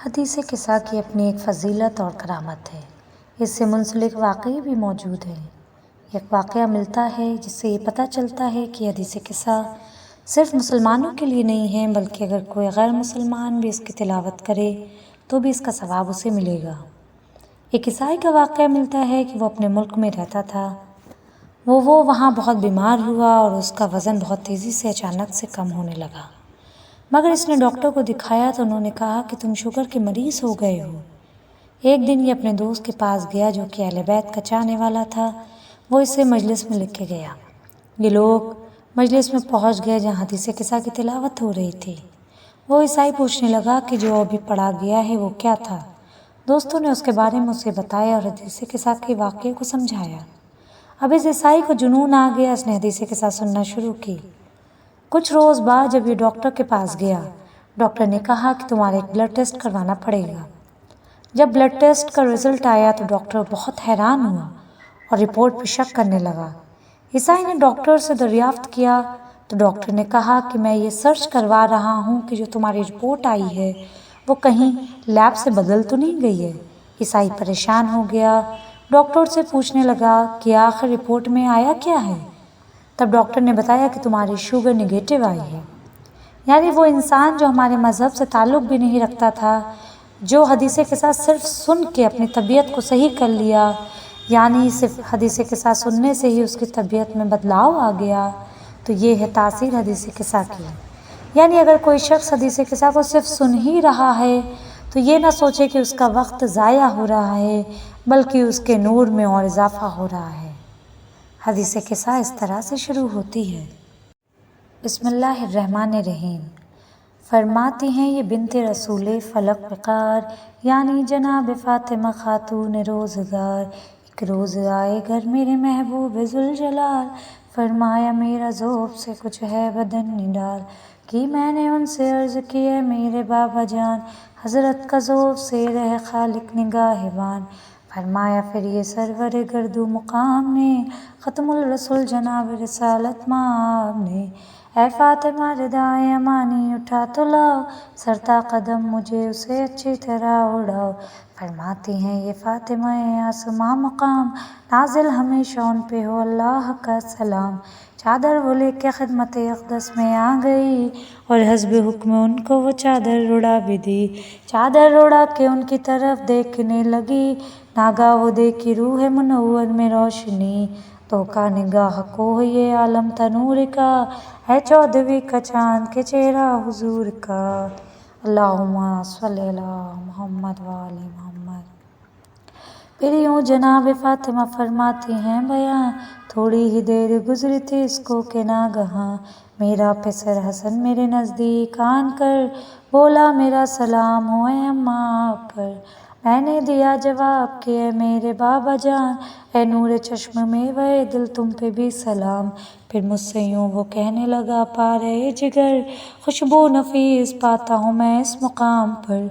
حدیث قصہ کی اپنی ایک فضیلت اور کرامت ہے۔ اس سے منسلک واقعے بھی موجود ہیں۔ ایک واقعہ ملتا ہے جس سے یہ پتہ چلتا ہے کہ حدیث قصہ صرف مسلمانوں کے لیے نہیں ہے، بلکہ اگر کوئی غیر مسلمان بھی اس کی تلاوت کرے تو بھی اس کا ثواب اسے ملے گا۔ ایک عیسائی کا واقعہ ملتا ہے کہ وہ اپنے ملک میں رہتا تھا۔ وہ وہاں بہت بیمار ہوا اور اس کا وزن بہت تیزی سے اچانک سے کم ہونے لگا، مگر اس نے ڈاکٹر کو دکھایا تو انہوں نے کہا کہ تم شوگر کے مریض ہو گئے ہو۔ ایک دن یہ اپنے دوست کے پاس گیا جو کہ اہل بیت کا چاہنے والا تھا۔ وہ اسے مجلس میں لے کے گیا۔ یہ لوگ مجلس میں پہنچ گئے جہاں حدیث قصہ کی تلاوت ہو رہی تھی۔ وہ عیسائی پوچھنے لگا کہ جو ابھی پڑھا گیا ہے وہ کیا تھا۔ دوستوں نے اس کے بارے میں اسے بتایا اور حدیث قصہ کے واقعے کو سمجھایا۔ اب اس عیسائی کو جنون آ گیا، اس نے حدیث قصہ سننا شروع کی۔ کچھ روز بعد جب یہ ڈاکٹر کے پاس گیا، ڈاکٹر نے کہا کہ تمہارا ایک بلڈ ٹیسٹ کروانا پڑے گا۔ جب بلڈ ٹیسٹ کا رزلٹ آیا تو ڈاکٹر بہت حیران ہوا اور رپورٹ پہ شک کرنے لگا۔ عیسائی نے ڈاکٹر سے دریافت کیا تو ڈاکٹر نے کہا کہ میں یہ سرچ کروا رہا ہوں کہ جو تمہاری رپورٹ آئی ہے وہ کہیں لیب سے بدل تو نہیں گئی ہے۔ عیسائی پریشان ہو گیا، ڈاکٹر سے پوچھنے لگا کہ آخر رپورٹ میں آیا کیا ہے۔ تب ڈاکٹر نے بتایا کہ تمہاری شوگر نگیٹو آئی ہے۔ یعنی وہ انسان جو ہمارے مذہب سے تعلق بھی نہیں رکھتا تھا، جو حدیث قصہ صرف سن کے اپنی طبیعت کو صحیح کر لیا، یعنی صرف حدیث قصہ سننے سے ہی اس کی طبیعت میں بدلاؤ آ گیا، تو یہ ہے تاثیر حدیث قصہ کی۔ یعنی اگر کوئی شخص حدیث قصہ کو صرف سن ہی رہا ہے تو یہ نہ سوچے کہ اس کا وقت ضائع ہو رہا ہے، بلکہ اس کے نور میں اور اضافہ ہو رہا ہے۔ حدیث قصہ اس طرح سے شروع ہوتی ہے۔ بسم اللہ الرحمن الرحیم۔ فرماتی ہیں یہ بنت رسول فلک وقار، یعنی جناب فاطمہ خاتون روزگار۔ ایک روز آئے گھر میرے محبوب ذوالجلال، فرمایا میرا ذوب سے کچھ ہے بدن نڈال، کہ میں نے ان سے عرض کی ہے میرے بابا جان، حضرت کا ذوب سے رہ خالق نگاہبان۔ فرمایا پھر یہ سرور گردو مقام نے، ختم الرسول جناب رسالت مآب نے، اے فاطمہ ردائے امانی اٹھا تو لاؤ، سرتا قدم مجھے اسے اچھی طرح اڑاؤ۔ فرماتی ہیں یہ فاطمہ آسماں مقام، نازل ہمیشہ ان پہ ہو اللہ کا سلام۔ چادر وہ لے کے خدمت اقدس میں آ گئی، اور حسب حکم ان کو وہ چادر اڑا بھی دی۔ چادر اڑا کے ان کی طرف دیکھنے لگی، ناگاہ وہ دیکھی روح منور میں روشنی، تو کا نگاہ کو یہ عالم تنور کا، ہے 14ویں کا چاند کے چہرہ حضور کا۔ اللہم صلی علی محمد وآل محمد۔ پھر یوں جناب فاطمہ فرماتی ہیں بیان، تھوڑی ہی دیر گزری تھی اس کو کہ ناگہاں، میرا پسر حسن میرے نزدیک آن کر، بولا میرا سلام ہو اے اماں آپ پر۔ میں نے دیا جواب کہ اے میرے بابا جان، اے نور چشم میں وے دل تم پہ بھی سلام۔ پھر مجھ سے یوں وہ کہنے لگا پارے جگر، خوشبو نفیس پاتا ہوں میں اس مقام پر،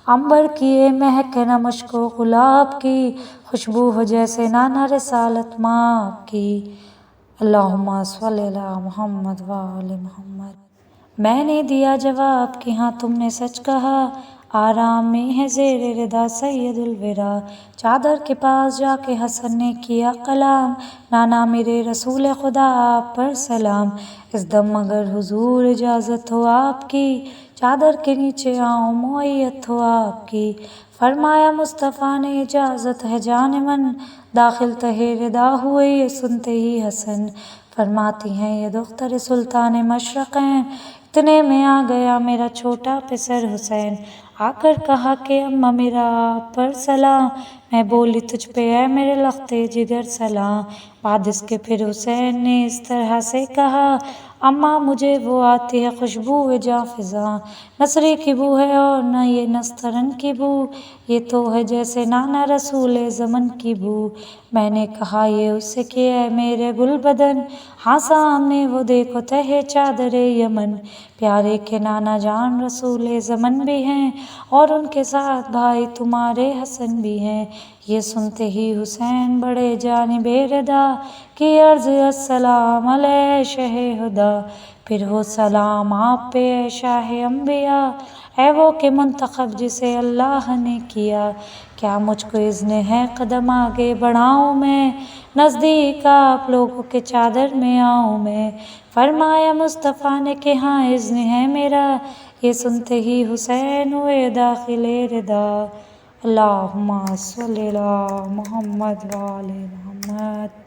عنبر کی اے مہک نہ مشک و گلاب کی، خوشبو ہو جیسے نانا رسالت مآب کی۔ اللہم صلی علی محمد وآل محمد۔ میں نے دیا جواب کہ ہاں تم نے سچ کہا، آرام میں ہے زیر ردا سید الورا۔ چادر کے پاس جا کے حسن نے کیا کلام، نانا میرے رسول خدا آپ پر سلام۔ اس دم اگر حضور اجازت ہو آپ کی، چادر کے نیچے آؤں معیت ہو آپ کی۔ فرمایا مصطفیٰ نے اجازت ہے جان من، داخل تہے ردا ہوئے یہ سنتے ہی حسن۔ فرماتی ہیں یہ دختر سلطان مشرقین، اتنے میں آ گیا میرا چھوٹا پسر حسین، آ کر کہا کہ اماں میرا آپ پر سلام۔ میں بولی تجھ پہ اے میرے لختے جگر سلام۔ بعد اس کے پھر حسین نے اس طرح سے کہا، اماں مجھے وہ آتی ہے خوشبو جاں فضاں، نصری کی بو ہے اور نہ یہ نسترن کی بو، یہ تو ہے جیسے نانا رسول زمن کی بو۔ میں نے کہا یہ اس سے کہ اے میرے گل بدن، ہاں سامنے وہ دیکھو تہے چادر یمن، پیارے کے نانا جان رسول زمن بھی ہیں، اور ان کے ساتھ بھائی تمہارے حسن بھی ہیں۔ یہ سنتے ہی حسین بڑے جانب ردا، کی عرض السلام علیہ شہ ہدا۔ پھر ہو سلام آپ پہ اے شاہ انبیاء، اے وہ کہ منتخب جسے اللہ نے کیا، کیا مجھ کو اذن ہے قدم آگے بڑھاؤں میں، نزدیک آپ لوگوں کے چادر میں آؤں میں۔ فرمایا مصطفیٰ نے کہ ہاں اذن ہے میرا، یہ سنتے ہی حسین ہوئے داخل ردا۔ اللہم صلی علی محمد وآل محمد۔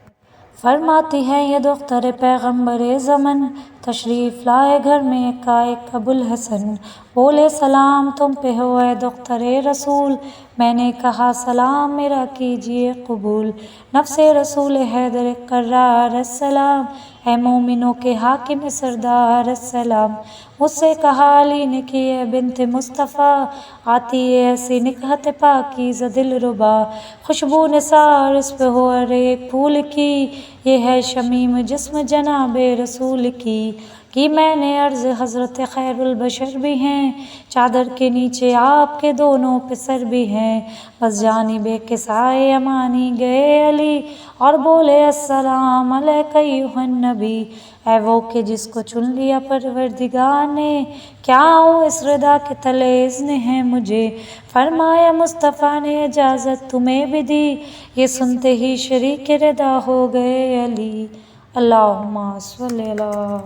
فرماتی ہے یہ دختر پیغمبر زمن، تشریف لائے گھر میں ایک ابوالحسن، بولے سلام تم پہ ہو اے دختر رسول، میں نے کہا سلام میرا کیجئے قبول، نفس رسول حیدر قرار السلام، اے مومنوں کے حاکم سردار السلام، مجھ سے کہا علی نے کہ اے بنت مصطفیٰ، آتی ہے ایسی نکہت پاکیزہ دل ربا، خوشبو نثار اس پہ ہو ہر ایک پھول کی، یہ ہے شمیم جسم جناب رسول کی میں نے عرض حضرت خیر البشر بھی ہیں، چادر کے نیچے آپ کے دونوں پہ سر بھی ہیں، بس جانب کسائے امانی گئے علی اور بولے السلام علیک ایھا النبی، اے وہ کہ جس کو چن لیا پروردگار نے، کیا ہوں اس ردا کے تلے اذن ہے مجھے، فرمایا مصطفیٰ نے اجازت تمہیں بھی دی، یہ سنتے ہی شریک ردا ہو گئے علی۔ اللہم صلی علی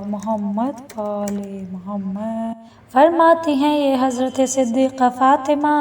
محمد وآل محمد۔ فرماتی ہیں یہ حضرت صدیقہ فاطمہ،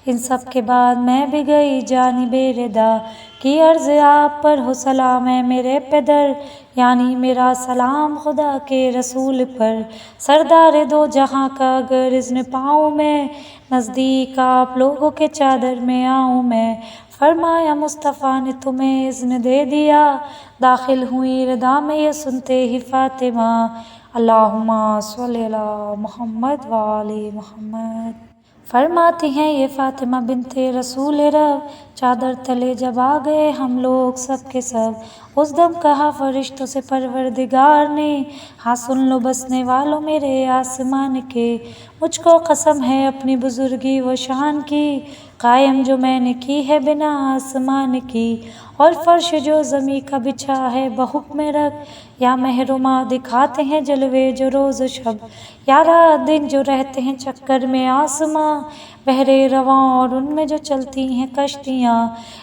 ان سب کے بعد میں بھی گئی جانب ردا، کی عرض آپ پر ہو سلام ہے میرے پدر، یعنی میرا سلام خدا کے رسول پر، سردار دو جہاں کا اگر اذن پاؤں میں، نزدیک آپ لوگوں کے چادر میں آؤں میں، فرمایا مصطفیٰ نے تمہیں اذن دے دیا، داخل ہوئی ردا میں یہ سنتے ہی فاطمہ، اللہم صلی علی محمد وآل محمد۔ فرماتی ہیں یہ فاطمہ بنت رسول رب، چادر تلے جب آ گئے ہم لوگ سب کے سب، اس دم کہا فرشتوں سے پروردگار نے، ہاں سن لو بسنے والوں میرے آسمان کے، مجھ کو قسم ہے اپنی بزرگی و شان کی، قائم جو میں نے کی ہے بنا آسمان کی، اور فرش جو زمیں کا بچھا ہے بحکم رکھ، یا محرما دکھاتے ہیں جلوے جو روز شب، یا رات دن جو رہتے ہیں چکر میں آسماں، بحر رواں اور ان میں جو چلتی ہیں کشتیاں،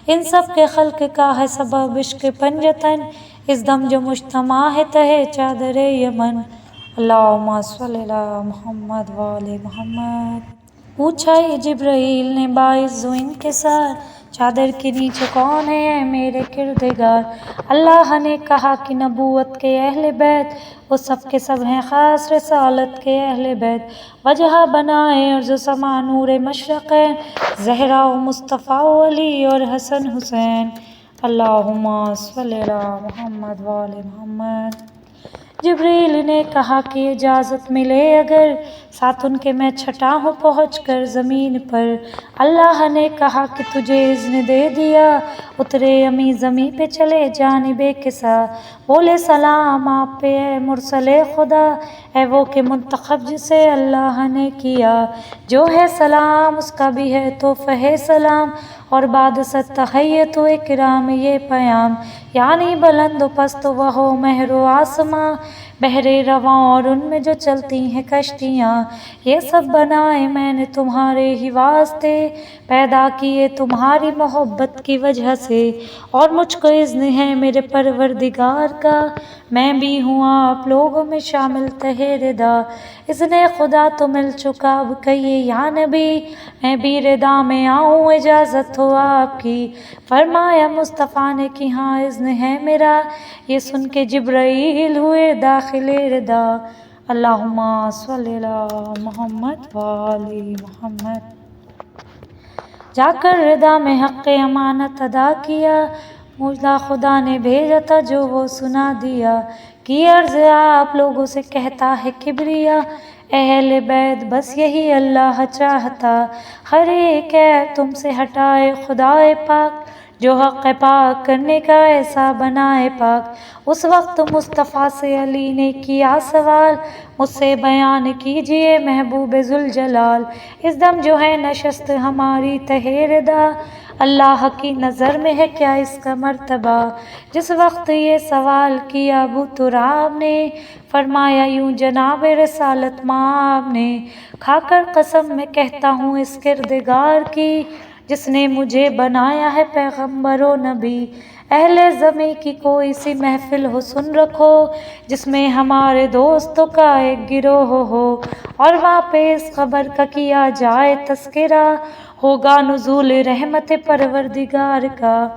ان سب کے خلق کا ہے سبب عشق پنجتن، اس دم جو مجتمع ہے تہے چادر یمن۔ اللہم صلی علی محمد وآل محمد۔ پوچھا یہ جبرائیل نے باعث و انکسار، چادر کے نیچے کون ہے اے میرے کردگار، اللہ نے کہا کہ نبوت کے اہل بیت، وہ سب کے سب ہیں خاص رسالت کے اہل بیت، وجہ بنائے ارض و سما نور مشرقین، زہرا و مصطفیٰ و علی اور حسن حسین۔ اللہم صلی علی محمد وآل محمد۔ جبریل نے کہا کہ اجازت ملے اگر، ساتھ ان کے میں چھٹا ہوں پہنچ کر زمین پر، اللہ نے کہا کہ تجھے اذن دے دیا، اترے امی زمین پہ چلے جانب کسا، بولے سلام آپ پہ اے مرسل خدا، اے وہ کہ منتخب جسے اللہ نے کیا، جو ہے سلام اس کا بھی ہے تحفہ سلام، اور بعد ست تحیت و اکرام یہ پیام، یعنی بلند و پست و وہ مہر و آسماں، بحر رواں اور ان میں جو چلتی ہیں کشتیاں، یہ سب بنائے میں نے تمہارے ہی واسطے، پیدا کیے تمہاری محبت کی وجہ سے، اور مجھ کو اذن ہے میرے پروردگار کا، میں بھی ہوں آپ لوگوں میں شامل تہے ردا، اذن خدا تو مل چکا اب کہیے یا نبی، میں بھی ردا میں آؤں اجازت ہو آپ کی، فرمایا مصطفیٰ نے کہ ہاں اذن ہے میرا، یہ سن کے جبرائیل ہوئے داخل ردا۔ اللہم صلی علی محمد وآل محمد۔ جا کر ردا میں حق امانت ادا کیا، مجھے خدا نے بھیجا تھا جو وہ سنا دیا، کی عرض آپ لوگوں سے کہتا ہے کبریا، اہل بیت بس یہی اللہ چاہتا، ہر ایک عیب تم سے ہٹائے خدائے پاک، جو حق پاک کرنے کا ایسا بنائے پاک۔ اس وقت مصطفیٰ سے علی نے کیا سوال، مجھ سے بیان کیجئے محبوب ذوالجلال، اس دم جو ہے نشست ہماری تہے ردا، اللہ کی نظر میں ہے کیا اس کا مرتبہ؟ جس وقت یہ سوال کیا ابو تراب نے، فرمایا یوں جناب رسالت مآب نے، کھا کر قسم میں کہتا ہوں اس کردگار کی جس نے مجھے بنایا ہے پیغمبر و نبی، اہل زمیں کی کوئی سی محفل ہو سن رکھو جس میں ہمارے دوستوں کا ایک گروہ ہو، اور وہاں پہ اس خبر کا کیا جائے تذکرہ، ہوگا نزول رحمت پروردگار کا۔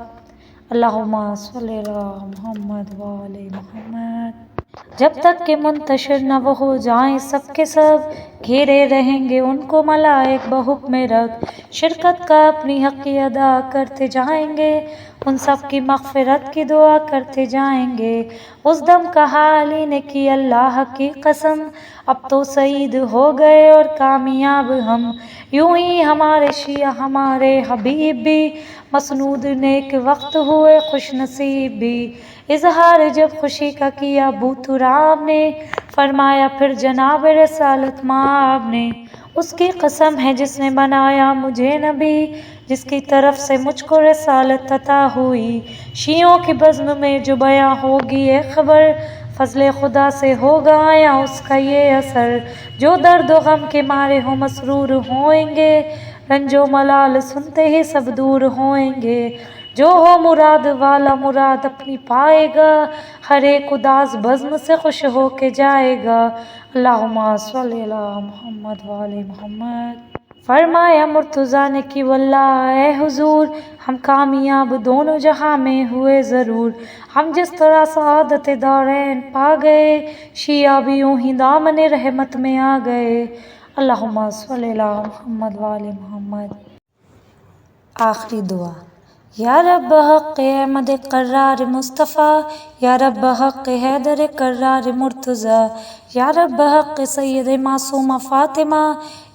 اللہم صلی علی محمد وآل محمد۔ جب تک کہ منتشر نہ وہ ہو جائیں سب کے سب، گھیرے رہیں گے ان کو ملائک بحکم رب، شرکت کا اپنی حق ادا کرتے جائیں گے، ان سب کی مغفرت کی دعا کرتے جائیں گے۔ اس دم کہا علی نے کی اللہ کی قسم، اب تو سعید ہو گئے اور کامیاب ہم، یوں ہی ہمارے شیعہ ہمارے حبیب بھی مسنود نیک وقت ہوئے خوش نصیب بھی۔ اظہار جب خوشی کا کیا ابو تراب نے، فرمایا پھر جناب رسالت مآب نے، اس کی قسم ہے جس نے بنایا مجھے نبی، جس کی طرف سے مجھ کو رسالت عطا ہوئی، شیعوں کی بزم میں جو بیاں ہوگی یہ خبر، فضل خدا سے ہوگا آیا اس کا یہ اثر، جو درد و غم کے مارے ہو مسرور ہوئیں گے، رنج و ملال سنتے ہی سب دور ہوئیں گے، جو ہو مراد والا مراد اپنی پائے گا، ہر ایک اداس بزم سے خوش ہو کے جائے گا۔ اللہم صلی علی محمد وآل محمد۔ فرمایا مرتضیٰ نے کہ واللہ اے حضور، ہم کامیاب دونوں جہاں میں ہوئے ضرور، ہم جس طرح سعادت دارین پا گئے، شیعہ بھی یوں ہی دامن رحمت میں آ گئے۔ اللہم صلی علی محمد وآل محمد۔ آخری دعا۔ یا رب حق احمد قرار مصطفیٰ، یا رب حق حیدر قرار مرتضیٰ، یا رب حق سید معصومہ فاطمہ،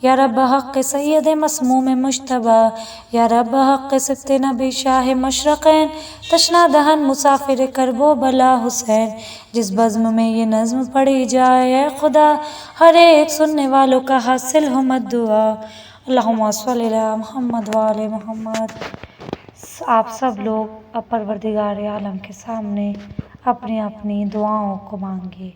یا رب حق سید مسموم مجتبیٰ، یا رب حق سبط نبی شاہ مشرقین، تشنہ دہن مسافر کرب و بلا حسین۔ جس بزم میں یہ نظم پڑھی جائے اے خدا، ہر ایک سننے والوں کا حاصل ہو مد دعا۔ اللہم صلی علی محمد وآل محمد۔ آپ سب لوگ پروردگار عالم کے سامنے اپنی اپنی دعاؤں کو مانگیے۔